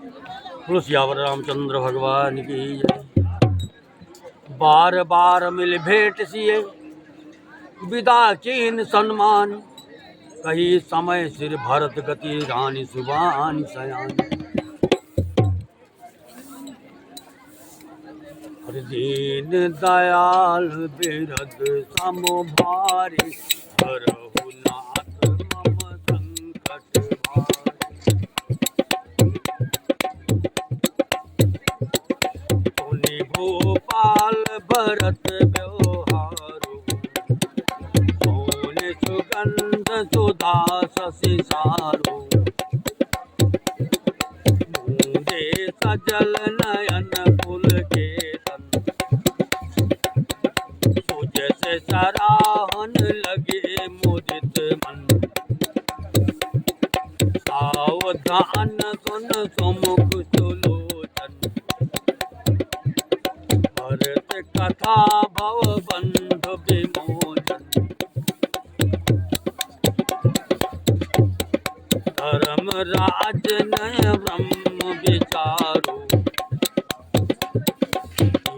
सियावर रामचंद्र भगवान की जय। बार बार मिल भेंट सिए विदा चीन सम्मान, कही समय सिर भरत गति रानी सुबानी सयान। दीन दयाल बिरद सम भारी, करहु नाथ मम संकट भारी। सुनि भूपाल भरत व्यवहारु, सोने सुगंध सुधा शशि सारो। मूंगे सजल नयन पुलकेतन, सुजस सराहन लगे मुदित मन। सावधान सुन सुमुख सुलोचन, भरत कथा भव बंधु विमोचन। धर्म राज नय ब्रह्म विचारो,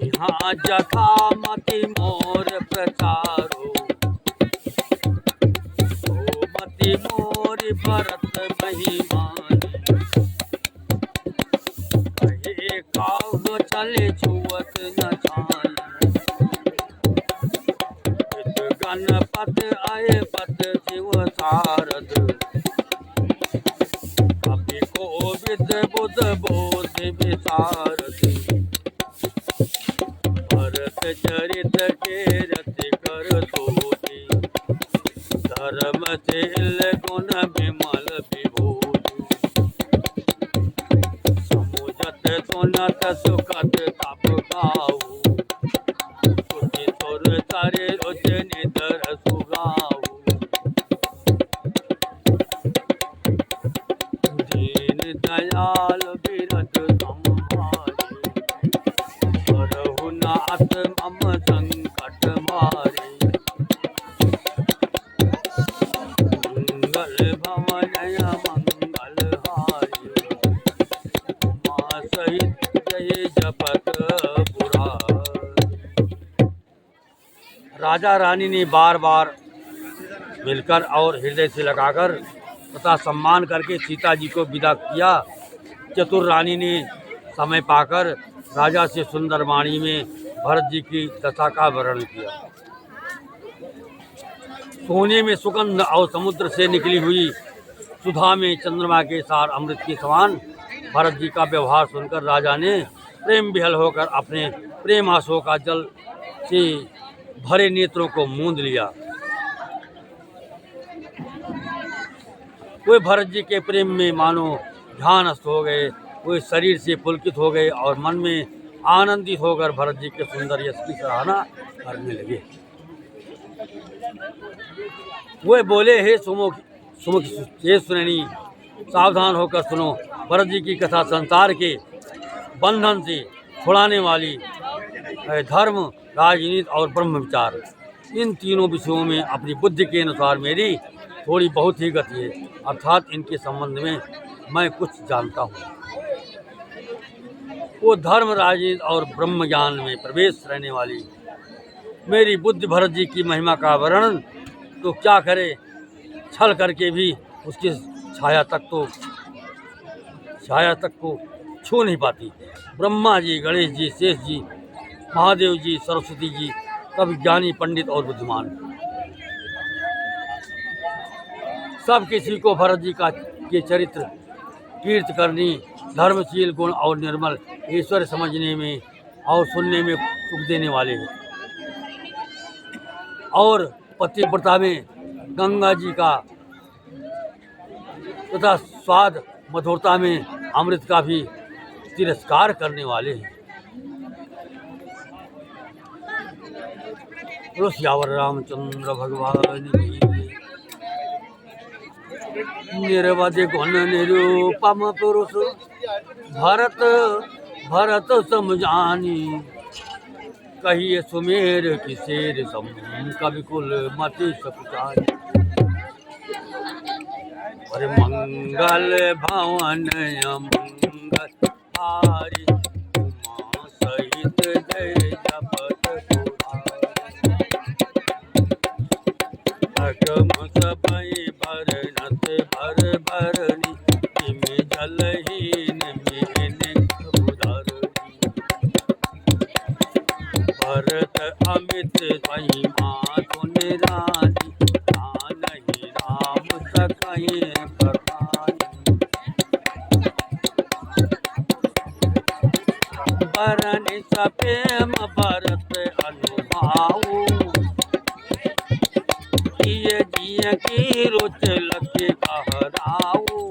यहाँ जथा मति मोर प्रचारो। मति मोर भरत महिमानी, कहे काहु चले छुअत न छान। गणपत आए पद शिव सारद, कपि कोविद बुध बोध विशारद। भरत चरित के रति कर सोती, धर्मशील गुण विमल विभूति। समुझत सुनत सुखद तप गाऊ, तुझि सुर चरि रुच निदर सुगाऊ। दीन दयाल बिरद संभारे, करहु नाथ मम संकट मारे। मंगल भवनय मंगल हारी, माँ सहित जय जपत पुरारी। राजा रानी ने बार बार मिलकर और हृदय से लगाकर तथा सम्मान करके सीता जी को विदा किया। चतुर रानी ने समय पाकर राजा से सुंदर वाणी में भरत जी की दशा का वर्णन किया। सोने में सुगंध और समुद्र से निकली हुई सुधा में चंद्रमा के सार अमृत के समान भरत जी का व्यवहार सुनकर राजा ने प्रेम विहल होकर अपने प्रेम आंसुओं का जल से भरे नेत्रों को मूंद लिया। वे भरत जी के प्रेम में मानो ध्यानस्थ हो गए। वे शरीर से पुलकित हो गए और मन में आनंदित होकर भरत जी के सुंदर यश की सराहना करने लगे। वे बोले, हे सुमुख हे सुनैनी, सावधान होकर सुनो। भरत जी की कथा संसार के बंधन से छुड़ाने वाली है। धर्म, राजनीति और ब्रह्म विचार, इन तीनों विषयों में अपनी बुद्धि के अनुसार मेरी थोड़ी बहुत ही गति है, अर्थात इनके संबंध में मैं कुछ जानता हूँ। वो धर्म, राजनीति और ब्रह्म ज्ञान में प्रवेश रहने वाली मेरी बुद्धि भरत जी की महिमा का वर्णन तो क्या करे, छल करके भी उसकी छाया तक को छू नहीं पाती। ब्रह्मा जी, गणेश जी, शेष जी, महादेव जी, सरस्वती जी, सब ज्ञानी, पंडित और बुद्धिमान, सब किसी को भरत जी के चरित्र, कीर्ति करनी, धर्मशील गुण और निर्मल ईश्वर समझने में और सुनने में सुख देने वाले हैं। और पतिव्रता में गंगा जी का तथा स्वाद मधुरता में अमृत का भी तिरस्कार करने वाले हैं। सियावर रामचंद्र भगवान की निर्वध गुण निरूपम पुरुष, भरत समझानी, कहिए सुमेर की शेर सम, कवि कुल मति सकुचानी। अरे मंगल भवन अमंगल हारी उमा सहित जय जपत अगम सबई भरनत भर भरनी निमि जलहीन मिहिन उदरनी भरत अमित महिमा सुन रानी जानहि राम सकहि बखानी बरनि सप्रेम भरत अनुभाऊ जिय जिय की रुच लखे कहराऊ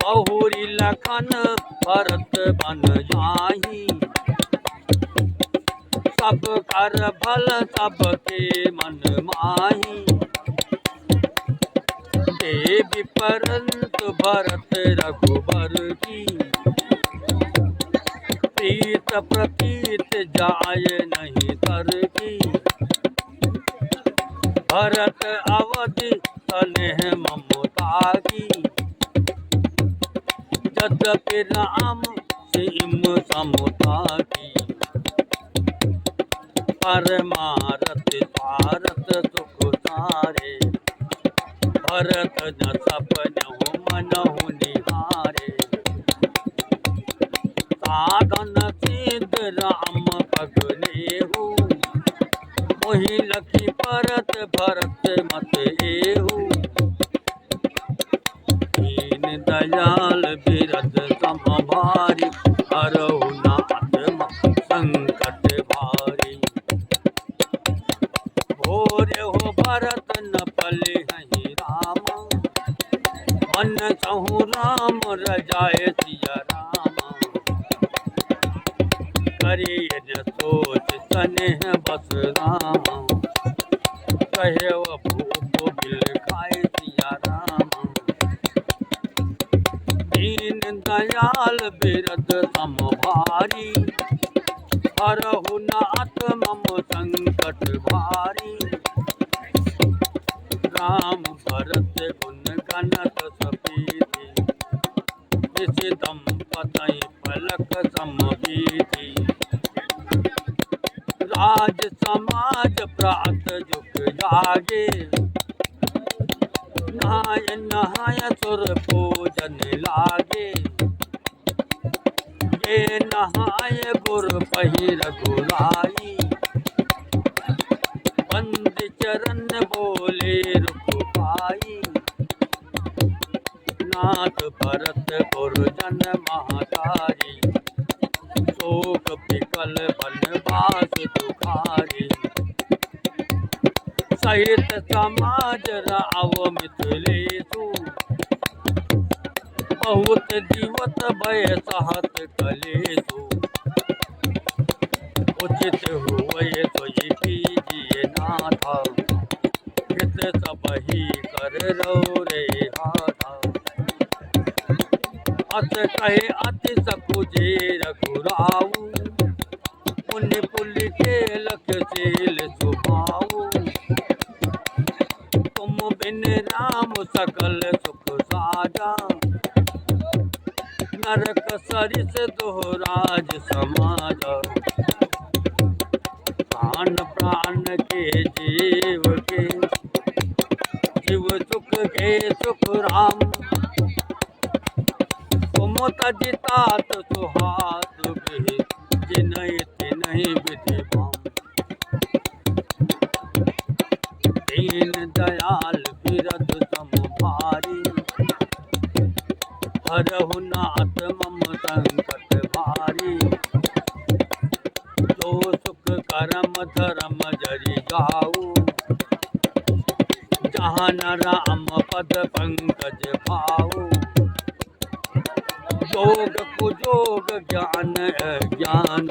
बहुरी लखन भरत बन जाही सब कर भल सबके मन माही देवी परंत भरत रघुबर की प्रीत प्रतीत जाय नहीं तर की भरत अवधि स्नेह ममता की यद्यपि राम सिम समता की परमारथ भारत सुख सारे भरत न सपनहु मनहु निहारे साधन सिद्ध राम पगनेहु मोहि लखी परत भरत मत एहु दीन दयाल बिरद सम भारी हरहु नाथ संकट भारी भोरे हो भरत न पले हहि राम मन सहु राम रजाय सिया राम करिय न सोच स्नेह बस राम कहे भूप बिल खाए सिया राम दीन दयाल बिरद सम भारी हरहु नाथ मम संकट भारी राम भरत गुण गणत सपीति निशि दंपतहि फलक समबीति राज समाज प्रात जुग जागे नहाय नहाय सुर पूजन लागे ये नहाय गुर पहि रघुराई बंद चरण बोले रुक पाई नाथ भरत गुरजन महतारी शोक विकल बनवास दुखारी सहित समाज राव मिथिलेषु बहुत जीवत भय सहत कलेषु उचित हुए सोई कीजिए नाथा हित सबहि कर रो रे हाथा अस कहे अति सकुजे रघुराऊ पुण्य पुल्य के लख चेल सुभाऊ तुम बिन राम सकल सुख साजा नरक सरिस दोहराज समाज प्राण प्राण के जीव के जीव सुख के सुख राम तुम तजितात सुहात जिनहि तिनहि विधि भाम दीन दयाल बिरद सम भारी हरहु नाथ मम संकट भारी जो सुख करम धर्म जरि जाऊ जहाँ न राम पद पंकज भाऊ जोग कुजोग ज्ञान अज्ञान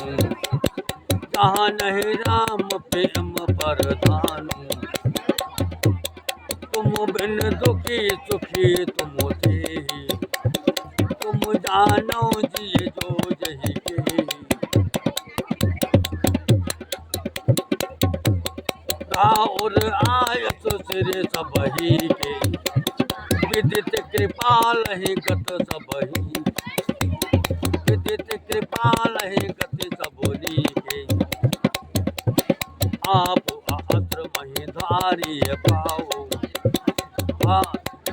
जहाँ नहीं राम प्रेम प्रधान तुम बिन दुखी सुखी तुम ही तुम जानो जिय जो जही के और आयत सिर सबही के, विदित कृपाल ही गत सबही, विदित कृपाल ही गति सबोली के। आप अत्र महिधारी पाओ,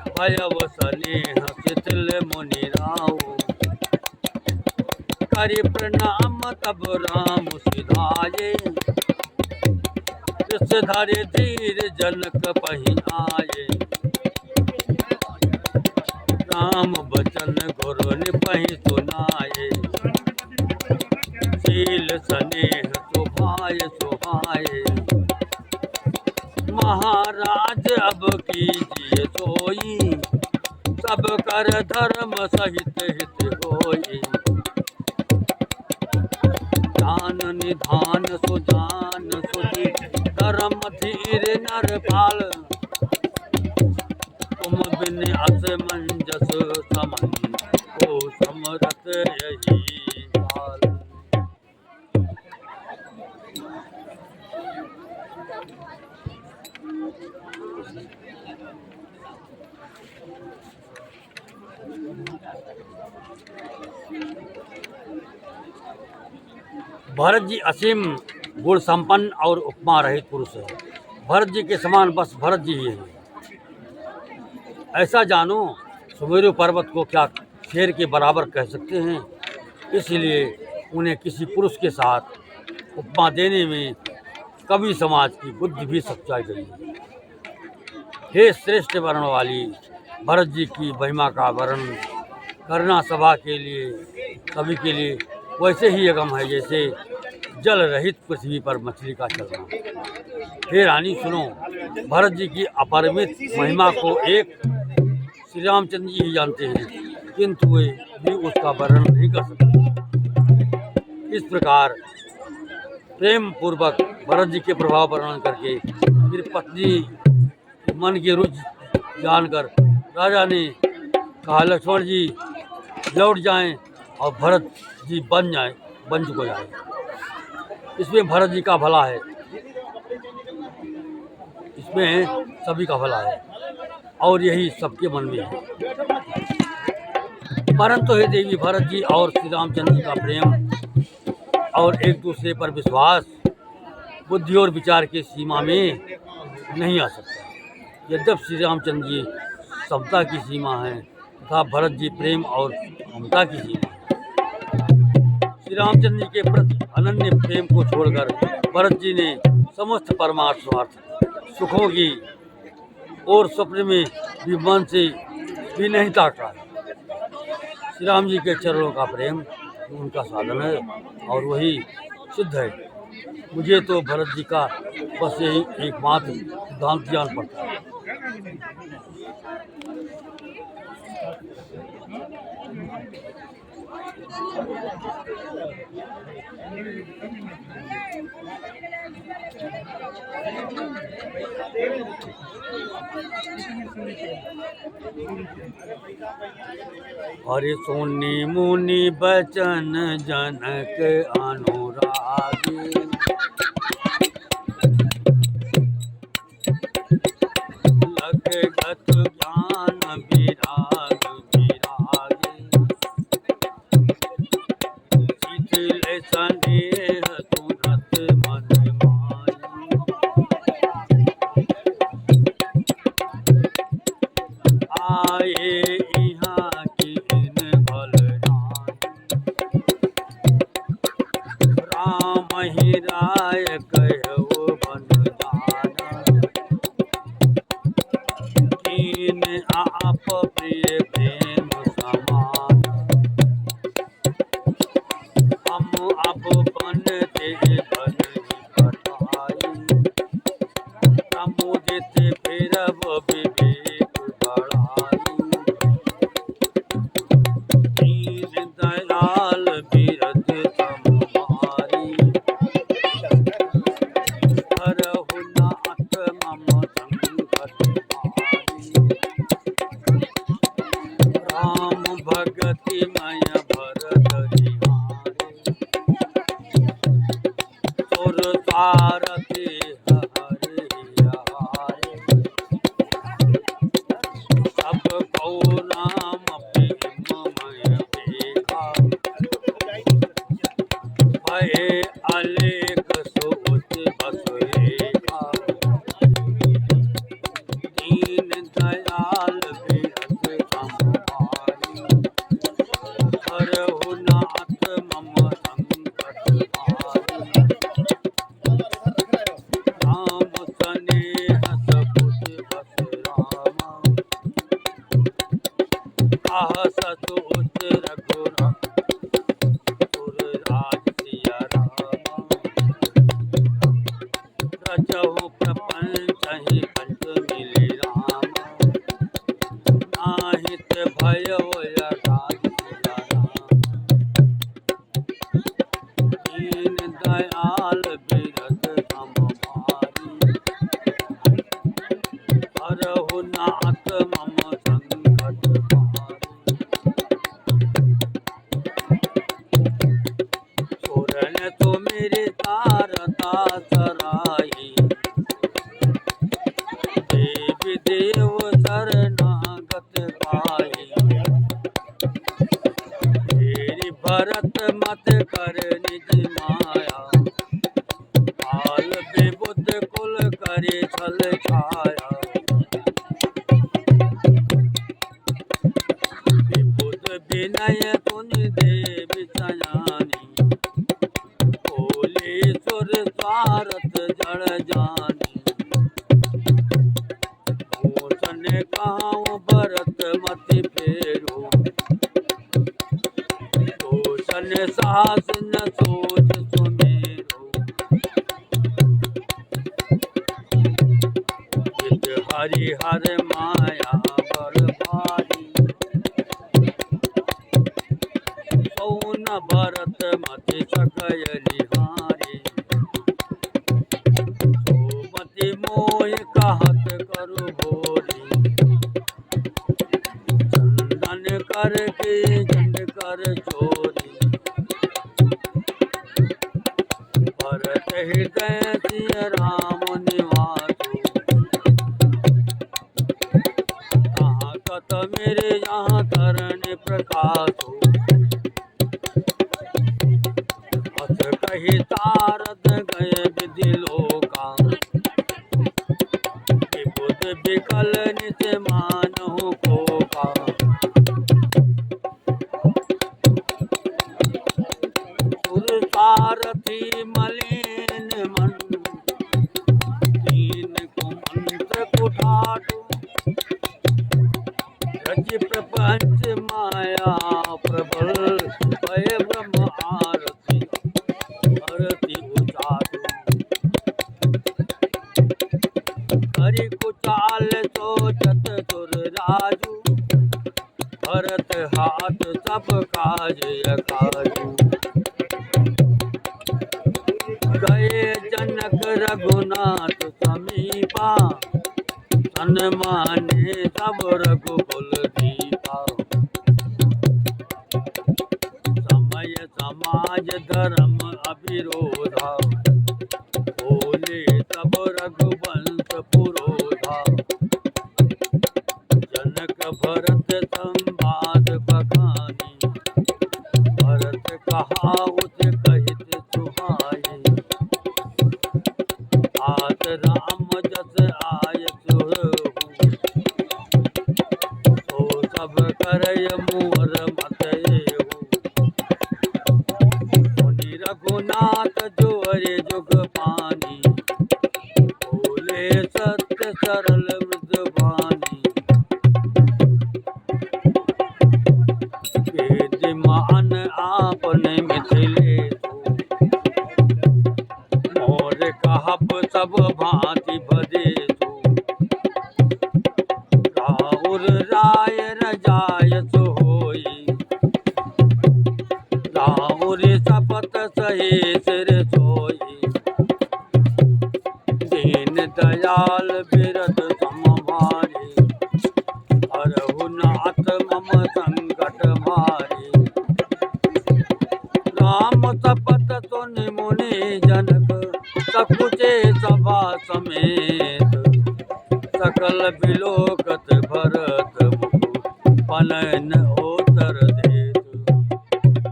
भयव स्नेह शिथिल मुनि राव। करि प्रणाम तब राम सिधाये, धरे धीर जनक पही आये। राम बचन गुरु निपहि सुनाये, शील स्नेह सुभाय सुहाये। महाराज अब कीजिए सोई, सब कर धर्म सहित हित होई। जान निधान सुजान सुधि, धर्म धीर नर पाल। तुम बिन असमंजस समन, को समरथ यही काल। भरत जी असीम गुण संपन्न और उपमा रहित पुरुष है। भरत जी के समान बस भरत जी ही हैं। ऐसा जानो, सुमेरु पर्वत को क्या शेर के बराबर कह सकते हैं। इसलिए उन्हें किसी पुरुष के साथ उपमा देने में कवि समाज की बुद्धि भी सच्चाई गई। हे श्रेष्ठ वर्ण वाली, भरत जी की महिमा का वर्णन करना सभा के लिए, कवि के लिए वैसे ही अगम है जैसे जल रहित पृथ्वी पर मछली का चलना। हे रानी सुनो, भरत जी की अपरिमित महिमा को एक श्री रामचंद्र जी ही जानते हैं, किंतु वे भी उसका वर्णन नहीं कर सकते। इस प्रकार प्रेम पूर्वक भरत जी के प्रभाव वर्णन करके फिर पत्नी मन की रुचि जानकर राजा ने कहा, लक्ष्मण जी लौट जाएं और भरत जी बन चुके जाए। इसमें भरत जी का भला है, इसमें सभी का भला है और यही सबके मन में है। परंतु हे देवी, भरत जी और श्री रामचंद्र जी का प्रेम और एक दूसरे पर विश्वास बुद्धि और विचार की सीमा में नहीं आ सकता। यद्यपि श्री रामचंद्र जी समता की सीमा है तथा भरत जी प्रेम और ममता की सीमा है। श्री रामचंद्र जी के प्रति अनन्य प्रेम को छोड़कर भरत जी ने समस्त परमार्थ स्वार्थ सुखों की और स्वप्न में भी मन से भी नहीं ताका। श्री राम जी के चरणों का प्रेम उनका साधन है और वही सिद्ध है। मुझे तो भरत जी का बस यही एकमात्र सिद्धांत जान पड़ता है। हरि सुनि मुनि बचन जनक अनुरागी, लगत ज्ञान विराग विरागे, शिथिल स्नेह तुरत मन माही। आए यहाँ कीन बलराम, राम ही राय कहो बन जाना। कीन आप प्रिय प्रेम समान, हम अब बनते बन कटाई। समुदित फिरब विवेक बढ़ाई, दीन दयाल बिरध तुम्हारी। करहु नाथ मम संकट भारी, राम भगति मय भरत रिहारे। सुर सारथी हरि साहस उच्च रघुराज सिया रामा रचहु प्रपंच ही कंठ मिले रामा नाहित भय राज सिया रामा दीन दयाल बिरद हम भारी हरहु नाथ मम संकट भारी सुरन तो मेरे तारता सराई देवी देव शरणागत पाई मेरी भरत मत कर निज माया काल विबुध कुल करे छल छाया विबुध विनय तुनि देवी सयानी बोले सुर स्वारथ जड़ जानी भूषण काँव भरत मति फेरो भूषण साहस न सोच सुमेरो विद हरि हर माया बल भारी सौन भरत मति सकय निहारी सोमति मोह कहत करु भोरी चंदन कर के जंड कर चोरी भरत हृदय सिय राम निवासु कहाँ कत मेरे यहाँ तरण प्रकाशु अथ कही तारद गए विधि लोका विबुध विकल निज मानहु कोका सुर सारथी मलिन मन दीन को मंत्र कुठाटु रज प्रपंच माया प्रबल भय ब्रह्म आरती आरती उचाटु करि कुचाल सोचत सुर राजू भरत हाथ सब काज काजू गए जनक रघुनाथ समीपा तन माने सब रघुकुल दीपा समय समाज धर्म अविरोधा बोले सब रघुवंश पुरोधा जनक भरत संवाद बखानी भरत कहावत कहित सुहाई आत राम जस आय सुहु तो सब करय मोर मत एहु मुनि रघुनाथ जोरे जुग पानी बोले सत्य सरल मृदुवानी मान आपने मिथिले मोर कहब सब भांति भजे राउर राय रजाय सोई राउर सपत सहे सिर सोई दीन दयाल बिरद समभारी हरहु नाथ मम संकट भारी राम सपत सुनि मुनि जनक सकुचे सभा समेत सकल बिलोकत भरत मुखु पलन ओतर देत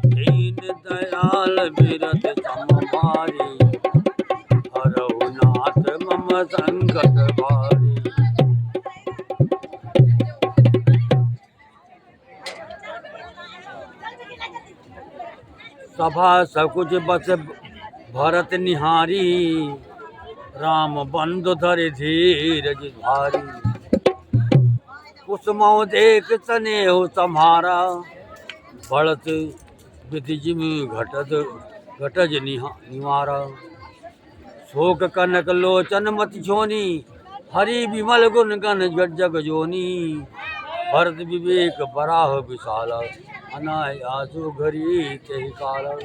दीन दयाल बिरद समभारी हरहु नाथ मम संकट भारी। सभा सकुच बस भरत निहारी राम बंधु धरि धीरज धारी कुसुमो देख तने हो तुम्हारा, बढ़त विधि जिम घटज निवारा। शोक कनक लोचन मत छोनी, हरि विमल गुण गण जग जोनी। भरत विवेक बराह विशाला, अनायासो घरी तेहि काला।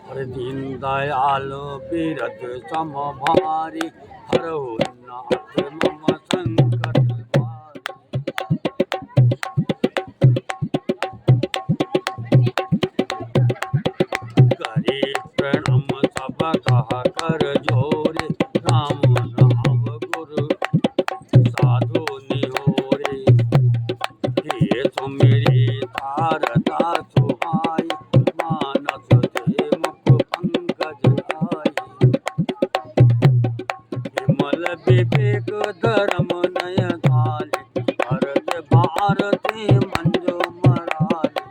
हर दीन दयाल बीरत सम भारी, हरहु नाथ मम संकट भारी। करे प्रणम सब कहा कर जोरे, राम नाम गुरु साधु निहोरे। हे सुमेरी तारता सुहाई, मानस दे मुख पंकज आई। विमल विवेक धर्म नय काले, भरत भारती मंजो मराले।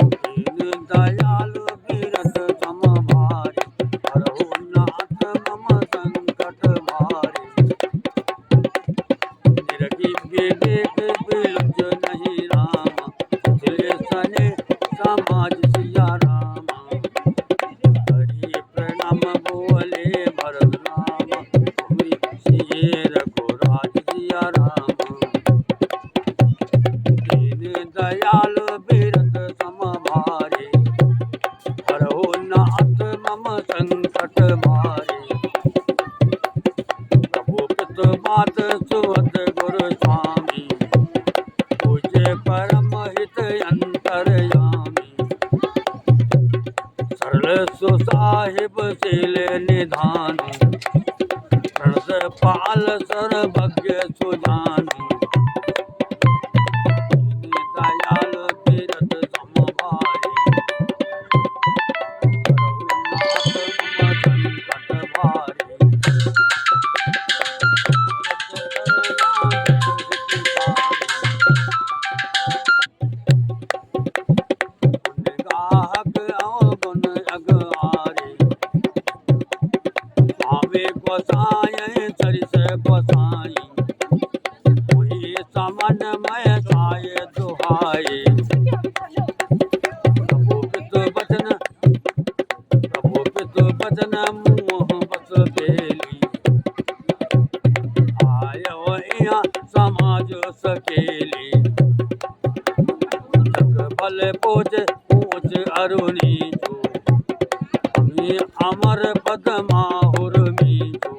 दीन दयाल बीरत सम भारी, हरहु नाथ मम संकट भारी। निरखी विवेक बिलुच नहीं रामा, सने समाज सिया रामा। हरि प्रणाम बोले भरत नाम, सिए रघुराज सिया रामा। दीन दयाल बीरत सम भारी, हरहु नाथ मम संकट भारी। प्रभु पित मात सुहत गुरु स्वामी, पूज्य परम हित अंतरयामी। सरल सुसाहिब शील निधान, प्रणत पाल सर्वज्ञ सुजानु। दीन दयाल बीरत सम भारी, हरहु नाथ मम संकट भारी। गाहक गुण अगारे, आवे गोसाई सरिस गोसाई। वही समन मय साय दुहाई। प्रभु पित बचन मुँह बस बेली, आयो इहाँ समाज सकेली। जग भले पोच ऊंच अरुणी जो, हमी अमर पद माहुर मीजो।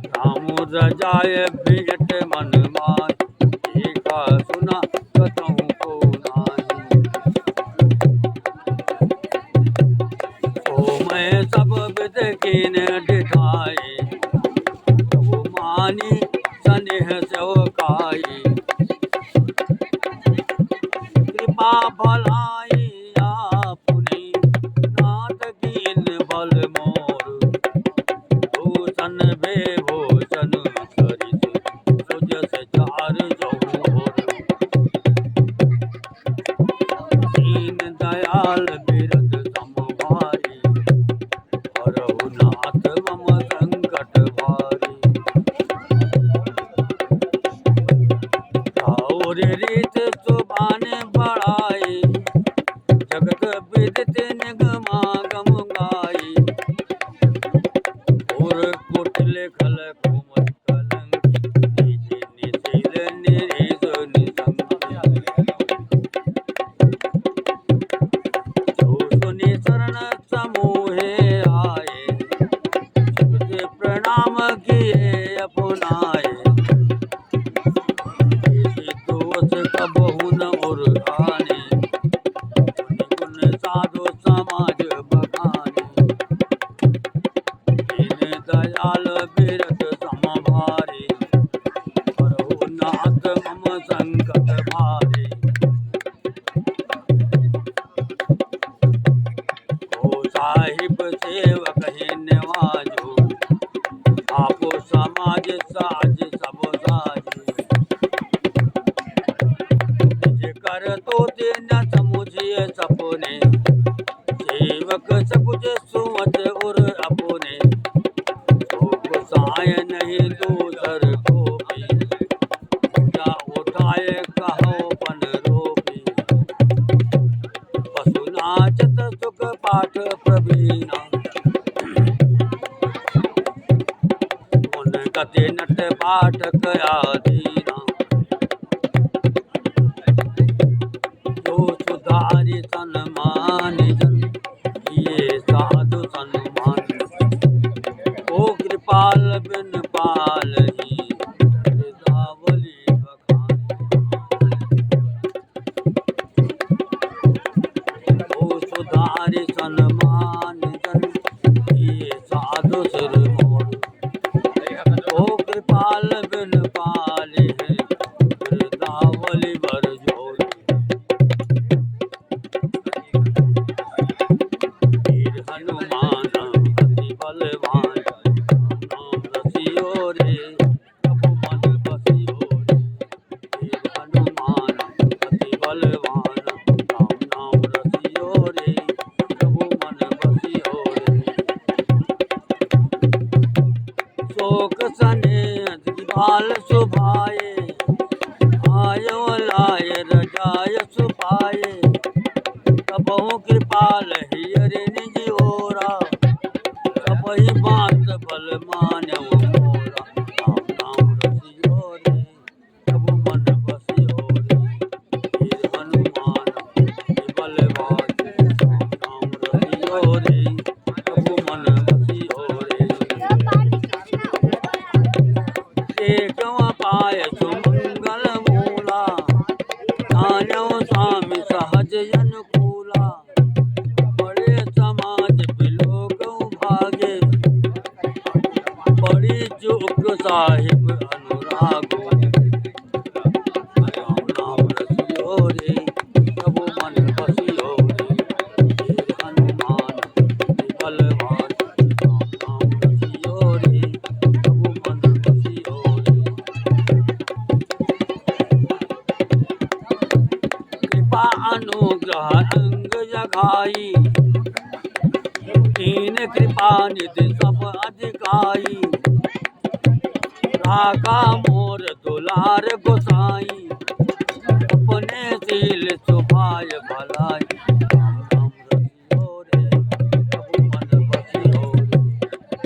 राम रजाय भेंट मन माय, एका सुना कतहु को नाही। ओ मैं सब विद कीन डिठाई, प्रभु मानी स्नेह सेवकाई। कृपा भलाई आपनी, नाथ कीन बल मोर। भूषण बेभूषण सरिस, सुजस चार चहुर। दीन दयाल बीरत सम भारी, हरहु नाथ मम संकट भारी। और रीत सुबान बढ़ाई, जगत विदित निगमागम गाई। और कुटिल खल कोमल कलंकी, नीचे निशील निरीश निसंगी। जो सुनि शरण समूहे आए, सबसे प्रणाम किए अपनाए। दोष कबहु न उर आने, मुनि गुण साधु समाज बखाने। दीन दयाल बीरत सम भारी, हरहु नाथ मम संकट भारी। ओ साहिब सेवक ही निवाजो, आपो समाज साज सब साजो। निज कर तो न समुझिए सपने, सेवक सकुच सुमत उर अपने। गति नट पाठक आदीना जो सुधारी सन्मान जन ये साधु सन्मान ओ कृपाल बिन पाल ही वृंदावली बखान ओ सुधारी सन्मान जन ये साधु सिर मोर ओ कृपाल बिन पाल है वृंदावली बर जोर वीर हनुमान अति बलवान नाम रसियो रे प्रभु मन बसियो रे वीर हनुमान अति बलवान नाम रसियो रे प्रभु मन बसियो रे शोक सने बाल सुभाए आयो लाय रजाय सुपाए तबहु कृपाल हियरे निज ओरा तबहि बात बल मान्यव मोरा नाम रसियो रे प्रभु मन बसियो रे वीर हनुमान अति बलवान नाम रसियो रे प्रभु मन बसियो रे एकम पाय सुमंगल मूला नान्यो स्वामी सहज अनुकूला बड़े समाज बिलोक भागे बड़ी चुक साहिब अनुराग नाम रसियो रे प्रभु मन बसियो रे वीर हनुमान अति बलवान नाम रसियो रे प्रभु मन बसियो रे कृपा अनुग्रह अंग जगाई तीन कृपा निधि सब अधिकाई राका मोर दुलार गोसाई अपने शील सुभाय भलाई नाम रसियो रे प्रभु मन बसियो रे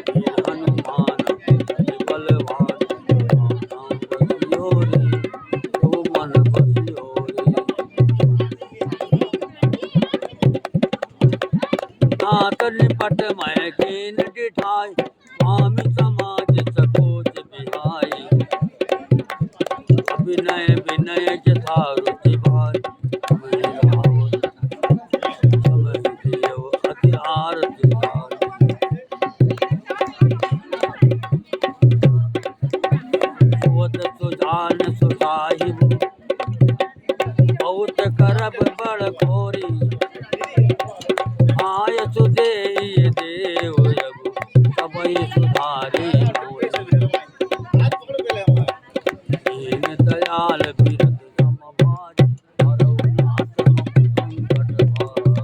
वीर हनुमान अति बलवान नाम रसियो रे प्रभु मन बसियो रे नाथ निपट मैं कीन डिठाई स्वामी समाज सकोच बिहाई अभिनय विनय जथा रुचि भाई समय रावण समय देव अति आरती भाई सोत सुजान सुसाहिब बहुत करब बड़ खोरी आय सुदेय देव यगु सबहि सुधारी मोहि दीन दयाल बिरद सम भारी हरऊ नाथ हम संकट भारी